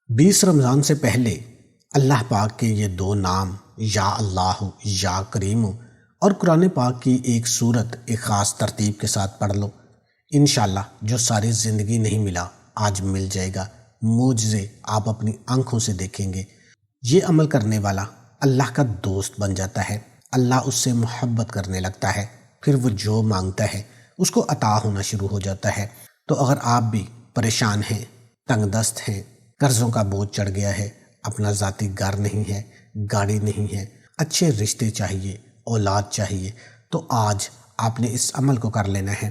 20 رمضان سے پہلے اللہ پاک کے یہ دو نام یا اللہ یا کریم اور قرآن پاک کی ایک سورت ایک خاص ترتیب کے ساتھ پڑھ لو، انشاءاللہ جو ساری زندگی نہیں ملا آج مل جائے گا۔ معجزے آپ اپنی آنکھوں سے دیکھیں گے۔ یہ عمل کرنے والا اللہ کا دوست بن جاتا ہے، اللہ اس سے محبت کرنے لگتا ہے، پھر وہ جو مانگتا ہے اس کو عطا ہونا شروع ہو جاتا ہے۔ تو اگر آپ بھی پریشان ہیں، تنگ دست ہیں، قرضوں کا بوجھ چڑھ گیا ہے، اپنا ذاتی گھر نہیں ہے، گاڑی نہیں ہے، اچھے رشتے چاہیے، اولاد چاہیے، تو آج آپ نے اس عمل کو کر لینا ہے۔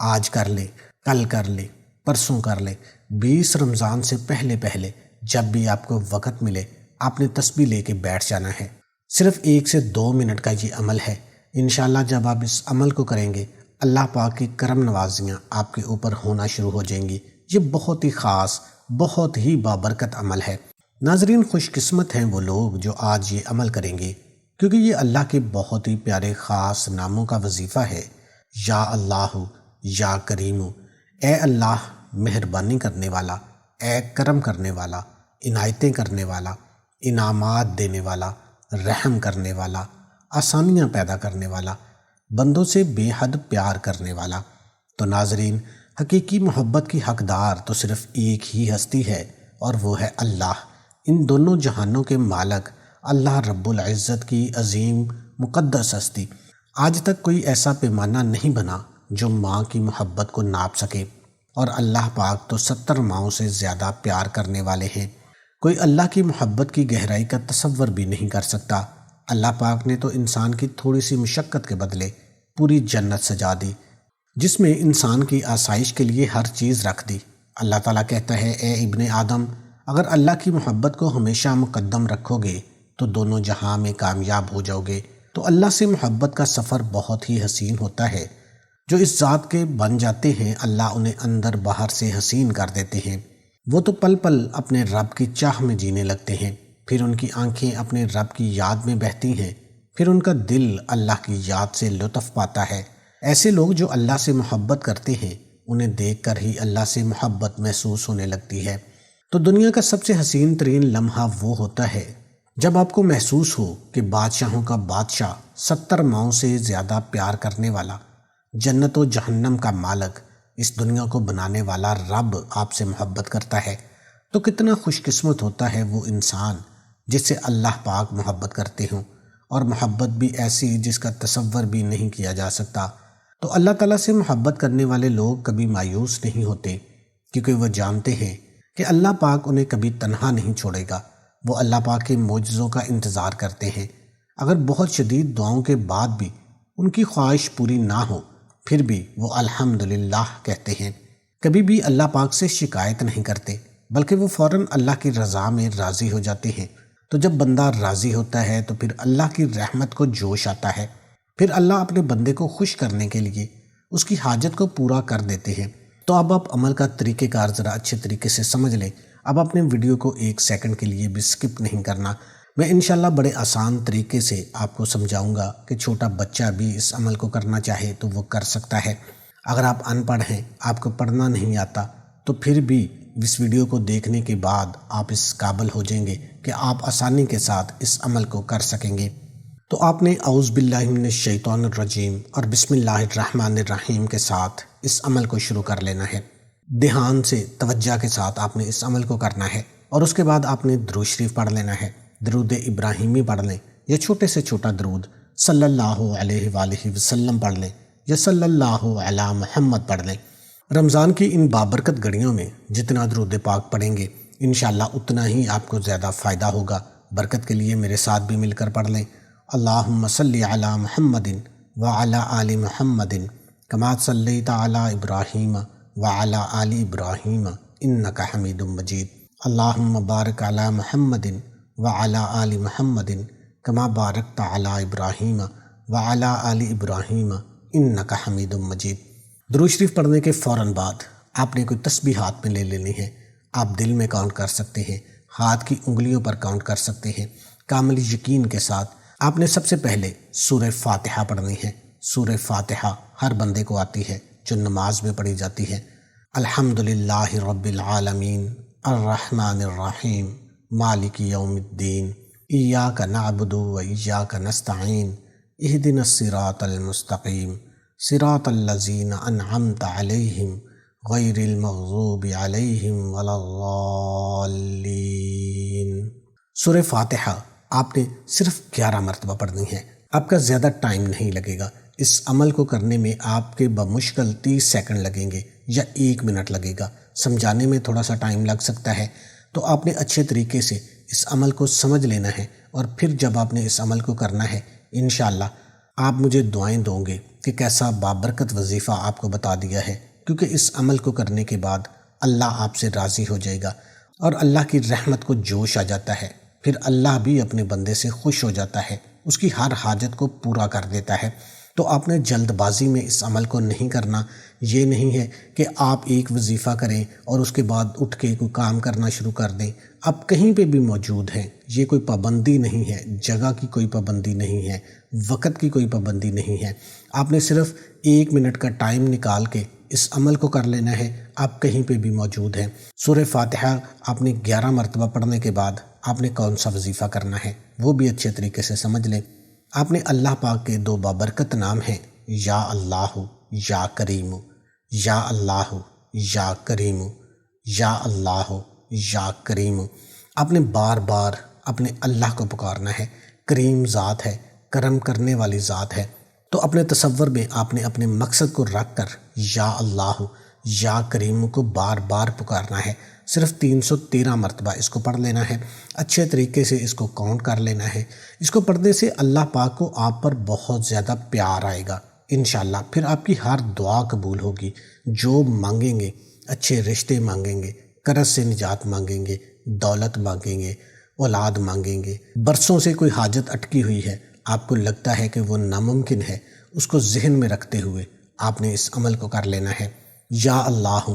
آج کر لیں، کل کر لیں، پرسوں کر لیں، 20 رمضان سے پہلے جب بھی آپ کو وقت ملے آپ نے تسبیح لے کے بیٹھ جانا ہے۔ صرف 1 سے 2 منٹ کا یہ عمل ہے۔ انشاءاللہ جب آپ اس عمل کو کریں گے اللہ پاک کی کرم نوازیاں آپ کے اوپر ہونا شروع ہو جائیں گی۔ یہ بہت ہی خاص، بہت ہی بابرکت عمل ہے۔ ناظرین، خوش قسمت ہیں وہ لوگ جو آج یہ عمل کریں گے، کیونکہ یہ اللہ کے بہت ہی پیارے خاص ناموں کا وظیفہ ہے۔ یا اللہ یا کریم، اے اللہ مہربانی کرنے والا، اے کرم کرنے والا، عنایتیں کرنے والا، انعامات دینے والا، رحم کرنے والا، آسانیاں پیدا کرنے والا، بندوں سے بے حد پیار کرنے والا۔ تو ناظرین، حقیقی محبت کی حقدار تو صرف ایک ہی ہستی ہے اور وہ ہے اللہ۔ ان دونوں جہانوں کے مالک اللہ رب العزت کی عظیم مقدس ہستی۔ آج تک کوئی ایسا پیمانہ نہیں بنا جو ماں کی محبت کو ناپ سکے، اور اللہ پاک تو 70 ماؤں سے زیادہ پیار کرنے والے ہیں۔ کوئی اللہ کی محبت کی گہرائی کا تصور بھی نہیں کر سکتا۔ اللہ پاک نے تو انسان کی تھوڑی سی مشقت کے بدلے پوری جنت سجا دی، جس میں انسان کی آسائش کے لیے ہر چیز رکھ دی۔ اللہ تعالیٰ کہتا ہے، اے ابن آدم، اگر اللہ کی محبت کو ہمیشہ مقدم رکھو گے تو دونوں جہاں میں کامیاب ہو جاؤ گے۔ تو اللہ سے محبت کا سفر بہت ہی حسین ہوتا ہے۔ جو اس ذات کے بن جاتے ہیں اللہ انہیں اندر باہر سے حسین کر دیتے ہیں۔ وہ تو پل پل اپنے رب کی چاہ میں جینے لگتے ہیں، پھر ان کی آنکھیں اپنے رب کی یاد میں بہتی ہیں، پھر ان کا دل اللہ کی یاد سے لطف پاتا ہے۔ ایسے لوگ جو اللہ سے محبت کرتے ہیں انہیں دیکھ کر ہی اللہ سے محبت محسوس ہونے لگتی ہے۔ تو دنیا کا سب سے حسین ترین لمحہ وہ ہوتا ہے جب آپ کو محسوس ہو کہ بادشاہوں کا بادشاہ، 70 ماؤں سے زیادہ پیار کرنے والا، جنت و جہنم کا مالک، اس دنیا کو بنانے والا رب آپ سے محبت کرتا ہے۔ تو کتنا خوش قسمت ہوتا ہے وہ انسان جس سے اللہ پاک محبت کرتے ہوں، اور محبت بھی ایسی جس کا تصور بھی نہیں کیا جا سکتا۔ تو اللہ تعالیٰ سے محبت کرنے والے لوگ کبھی مایوس نہیں ہوتے، کیونکہ وہ جانتے ہیں کہ اللہ پاک انہیں کبھی تنہا نہیں چھوڑے گا۔ وہ اللہ پاک کے معجزوں کا انتظار کرتے ہیں۔ اگر بہت شدید دعاؤں کے بعد بھی ان کی خواہش پوری نہ ہو، پھر بھی وہ الحمدللہ کہتے ہیں۔ کبھی بھی اللہ پاک سے شکایت نہیں کرتے، بلکہ وہ فوراً اللہ کی رضا میں راضی ہو جاتے ہیں۔ تو جب بندہ راضی ہوتا ہے تو پھر اللہ کی رحمت کو جوش آتا ہے، پھر اللہ اپنے بندے کو خوش کرنے کے لیے اس کی حاجت کو پورا کر دیتے ہیں۔ تو اب آپ عمل کا طریقہ کار ذرا اچھے طریقے سے سمجھ لیں۔ اب اپنے ویڈیو کو 1 سیکنڈ کے لیے بھی سکپ نہیں کرنا۔ میں انشاءاللہ بڑے آسان طریقے سے آپ کو سمجھاؤں گا کہ چھوٹا بچہ بھی اس عمل کو کرنا چاہے تو وہ کر سکتا ہے۔ اگر آپ ان پڑھ ہیں، آپ کو پڑھنا نہیں آتا، تو پھر بھی اس ویڈیو کو دیکھنے کے بعد آپ اس قابل ہو جائیں گے کہ آپ آسانی کے ساتھ اس عمل کو کر سکیں گے۔ تو آپ نے اعوذ باللہ من الشیطان الرجیم اور بسم اللہ الرحمن الرحیم کے ساتھ اس عمل کو شروع کر لینا ہے۔ دھیان سے، توجہ کے ساتھ آپ نے اس عمل کو کرنا ہے، اور اس کے بعد آپ نے درود شریف پڑھ لینا ہے۔ درود ابراہیمی پڑھ لیں یا چھوٹے سے چھوٹا درود صلی اللہ علیہ وآلہ وسلم پڑھ لیں یا صلی اللہ علی محمد پڑھ لیں۔ رمضان کی ان بابرکت گھڑیوں میں جتنا درود پاک پڑھیں گے انشاءاللہ اتنا ہی آپ کو زیادہ فائدہ ہوگا۔ برکت کے لیے میرے ساتھ بھی مل کر پڑھ لیں، اللہم صلی علی محمد وعلی آل محمد کما صلیت علی ابراہیم وعلی آل ابراہیم انک حمید مجید، اللہم بارک علی محمد وعلی آل محمد کما بارکت علی ابراہیم وعلی آل ابراہیم انک حمید مجید۔ درود شریف پڑھنے کے فوراً بعد آپ نے کوئی تسبیح ہاتھ میں لے لینی ہے۔ آپ دل میں کاؤنٹ کر سکتے ہیں، ہاتھ کی انگلیوں پر کاؤنٹ کر سکتے ہیں۔ کامل یقین کے ساتھ آپ نے سب سے پہلے سورہ فاتحہ پڑھنی ہے۔ سورہ فاتحہ ہر بندے کو آتی ہے جو نماز میں پڑھی جاتی ہے۔ الحمدللہ رب العالمین الرحمن الرحیم مالک یوم الدین ایاک نعبد و ایاک نستعین اہدنا الصراط المستقیم صراط الذین انعمت علیہم غیر المغضوب علیہم ولا الضالین۔ سورہ فاتحہ آپ نے صرف 11 مرتبہ پڑھنی ہے۔ آپ کا زیادہ ٹائم نہیں لگے گا۔ اس عمل کو کرنے میں آپ کے بمشکل 30 سیکنڈ لگیں گے یا 1 منٹ لگے گا۔ سمجھانے میں تھوڑا سا ٹائم لگ سکتا ہے، تو آپ نے اچھے طریقے سے اس عمل کو سمجھ لینا ہے، اور پھر جب آپ نے اس عمل کو کرنا ہے انشاءاللہ آپ مجھے دعائیں دوں گے کہ کیسا بابرکت وظیفہ آپ کو بتا دیا ہے، کیونکہ اس عمل کو کرنے کے بعد اللہ آپ سے راضی ہو جائے گا اور اللہ کی رحمت کو جوش آ جاتا ہے۔ پھر اللہ بھی اپنے بندے سے خوش ہو جاتا ہے، اس کی ہر حاجت کو پورا کر دیتا ہے۔ تو آپ نے جلد بازی میں اس عمل کو نہیں کرنا۔ یہ نہیں ہے کہ آپ ایک وظیفہ کریں اور اس کے بعد اٹھ کے کوئی کام کرنا شروع کر دیں۔ آپ کہیں پہ بھی موجود ہیں، یہ کوئی پابندی نہیں ہے، جگہ کی کوئی پابندی نہیں ہے، وقت کی کوئی پابندی نہیں ہے۔ آپ نے صرف 1 منٹ کا ٹائم نکال کے اس عمل کو کر لینا ہے، آپ کہیں پہ بھی موجود ہیں۔ سورہ فاتحہ آپ نے 11 مرتبہ پڑھنے کے بعد آپ نے کون سا وظیفہ کرنا ہے وہ بھی اچھے طریقے سے سمجھ لیں۔ آپ نے اللہ پاک کے 2 بابرکت نام ہیں، یا اللہ یا کریم، یا اللہ یا کریم، یا اللہ یا کریم۔ آپ نے بار بار اپنے اللہ کو پکارنا ہے۔ کریم ذات ہے، کرم کرنے والی ذات ہے، تو اپنے تصور میں آپ نے اپنے مقصد کو رکھ کر یا اللہ یا کریم کو بار بار پکارنا ہے۔ صرف 313 مرتبہ اس کو پڑھ لینا ہے، اچھے طریقے سے اس کو کاؤنٹ کر لینا ہے۔ اس کو پڑھنے سے اللہ پاک کو آپ پر بہت زیادہ پیار آئے گا انشاءاللہ۔ پھر آپ کی ہر دعا قبول ہوگی، جو مانگیں گے، اچھے رشتے مانگیں گے، قرض سے نجات مانگیں گے، دولت مانگیں گے، اولاد مانگیں گے، برسوں سے کوئی حاجت اٹکی ہوئی ہے، آپ کو لگتا ہے کہ وہ ناممکن ہے، اس کو ذہن میں رکھتے ہوئے آپ نے اس عمل کو کر لینا ہے۔ یا اللہ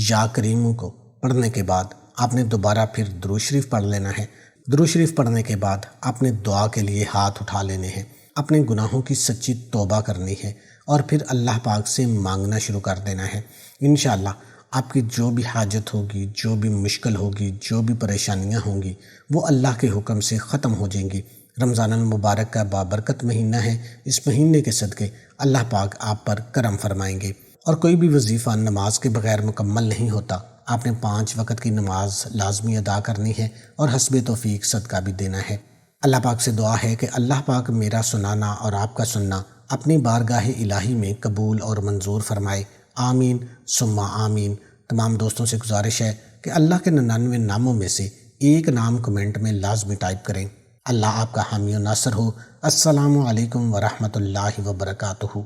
یا کریم کو پڑھنے کے بعد آپ نے دوبارہ پھر درود شریف پڑھ لینا ہے۔ درود شریف پڑھنے کے بعد آپ نے دعا کے لیے ہاتھ اٹھا لینے ہیں، اپنے گناہوں کی سچی توبہ کرنی ہے، اور پھر اللہ پاک سے مانگنا شروع کر دینا ہے۔ انشاءاللہ آپ کی جو بھی حاجت ہوگی، جو بھی مشکل ہوگی، جو بھی پریشانیاں ہوں گی، وہ اللہ کے حکم سے ختم ہو جائیں گی۔ رمضان المبارک کا بابرکت مہینہ ہے، اس مہینے کے صدقے اللہ پاک آپ پر کرم فرمائیں گے۔ اور کوئی بھی وظیفہ نماز کے بغیر مکمل نہیں ہوتا۔ آپ نے 5 وقت کی نماز لازمی ادا کرنی ہے اور حسب توفیق صدقہ بھی دینا ہے۔ اللہ پاک سے دعا ہے کہ اللہ پاک میرا سنانا اور آپ کا سننا اپنی بارگاہ الہی میں قبول اور منظور فرمائے، آمین ثم آمین۔ تمام دوستوں سے گزارش ہے کہ اللہ کے 99 ناموں میں سے ایک نام کمنٹ میں لازمی ٹائپ کریں۔ اللہ آپ کا حامی و ناصر ہو۔ السلام علیکم ورحمۃ اللہ وبرکاتہ۔